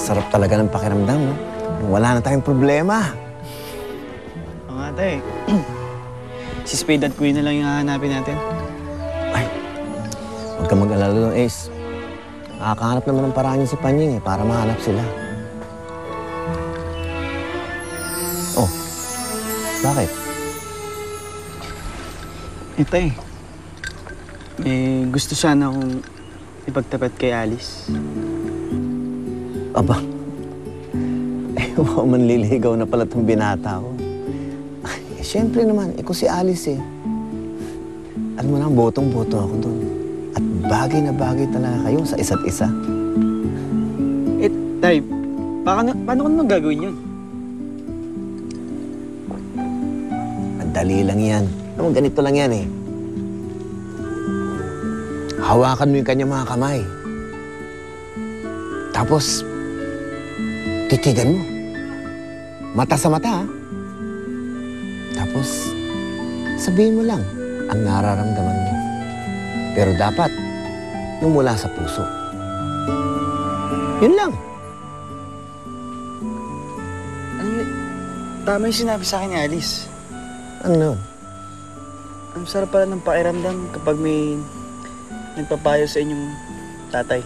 sarap talaga ng pakiramdam, no? Wala na tayong problema. Oo nga, tay. Si Spade at Queen na lang yung hahanapin natin. Ay, huwag ka mag-alala doon, Ace. Nakakahanap naman ng paraan niya si Panying, para mahanap sila. Oh, bakit? Tay, may gusto sana akong ipagtapat kay Alice. Aba, wow, manliligaw na pala itong binata ko. Ay, siyempre naman, ikaw si Alice eh. Alam mo na, botong-boto ako doon. At bagay na bagay talaga kayo sa isa't isa. Tay, paano ko naman gagawin yun? Madali lang yan. Alam mo, ganito lang yan eh. Hawakan mo yung kanyang mga kamay. Tapos, titigan mo. Mata sa mata, ha? Tapos, sabihin mo lang ang nararamdaman mo. Pero dapat, yung mula sa puso. Yun lang. Tama yung sinabi sa akin ni Alice. Ano nun? Ang sarap pala ng pakiramdam kapag may nagpapayo sa inyong tatay.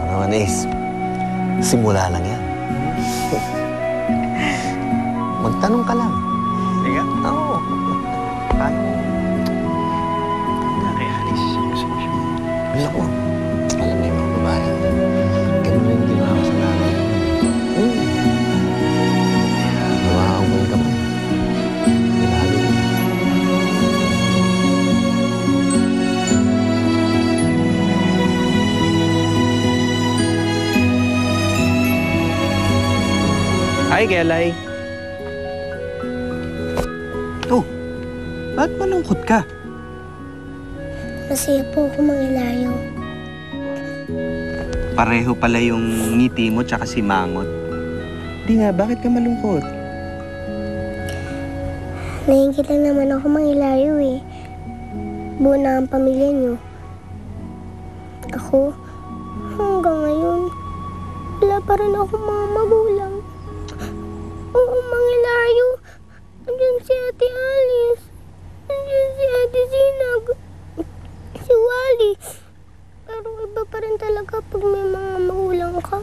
Ano naman, Ace? Simula lang yan. Magtanong ka lang. Teka? Oo. Paano? Na kay Alice. Gusto ko siya. Wala ko. Alam mo yung mga babae. Ganun rin ginawa ko sa nanay. Hawakan mo yung kamay. Ilalo mo. Hi, Kelay. Oh, ba't malungkot ka? Masaya po ako mangilayo. Pareho pala yung ngiti mo tsaka si Mangot. Di nga, bakit ka malungkot? Nahingkit lang naman ako mangilayo eh. Buo na ang pamilya niyo. Ako, hanggang ngayon, wala pa rin ako mga magulang. Oo, mangilayo. Andiyan si Ate Alice. Andiyan si Ate Zinag. Si Wally. Pero iba pa rin talaga pag may mga magulang ka.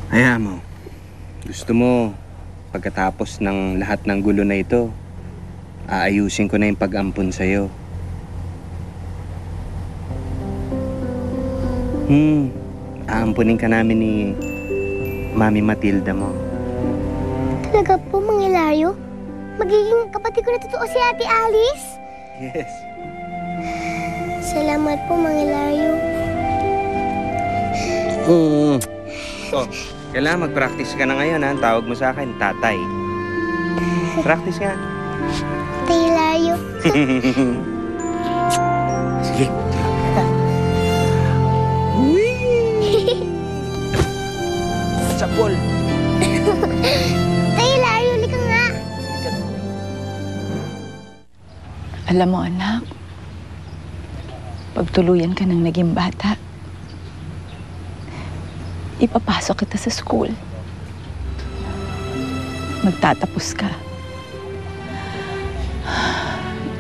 Hayaan mo. Gusto mo, pagkatapos ng lahat ng gulo na ito, aayusin ko na yung pag-ampon sa'yo. Aampunin ka namin ni Mami Matilda mo. Talaga po, mangilayo? Magiging kapatid ko na totoo si Ate Alice? Yes. Salamat po, mangilayo. Oh, kailangan mag-practice ka na ngayon, ha? Ang tawag mo sa akin, tatay. Practice nga. Tilayo. Sige. Sapol. Tilayo, lika nga. Alam mo, anak, pagtuluyan ka ng naging bata, ipapasok kita sa school. Magtatapos ka.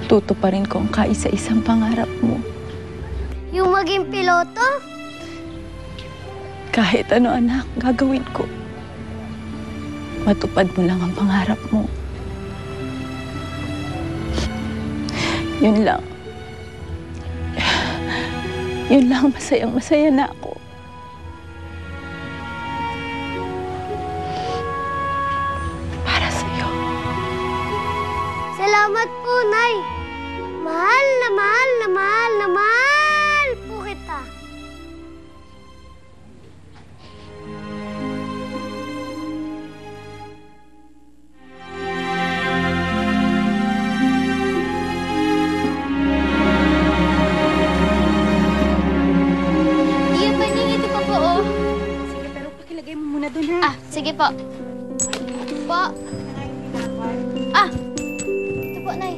Tutuparin ko ang kaisa-isang pangarap mo. Yung maging piloto? Kahit ano, anak, gagawin ko. Matupad mo lang ang pangarap mo. Yun lang. Yun lang, masayang-masaya na ako. Para sa'yo. Salamat po, Nay. Mahal na mahal na mahal na mahal po kita. Iya, Paning, ito pa po, oh. Sige, pero pakilagay mo muna doon, ha? Ah, sige po. Po. Ah, ito po, Nay.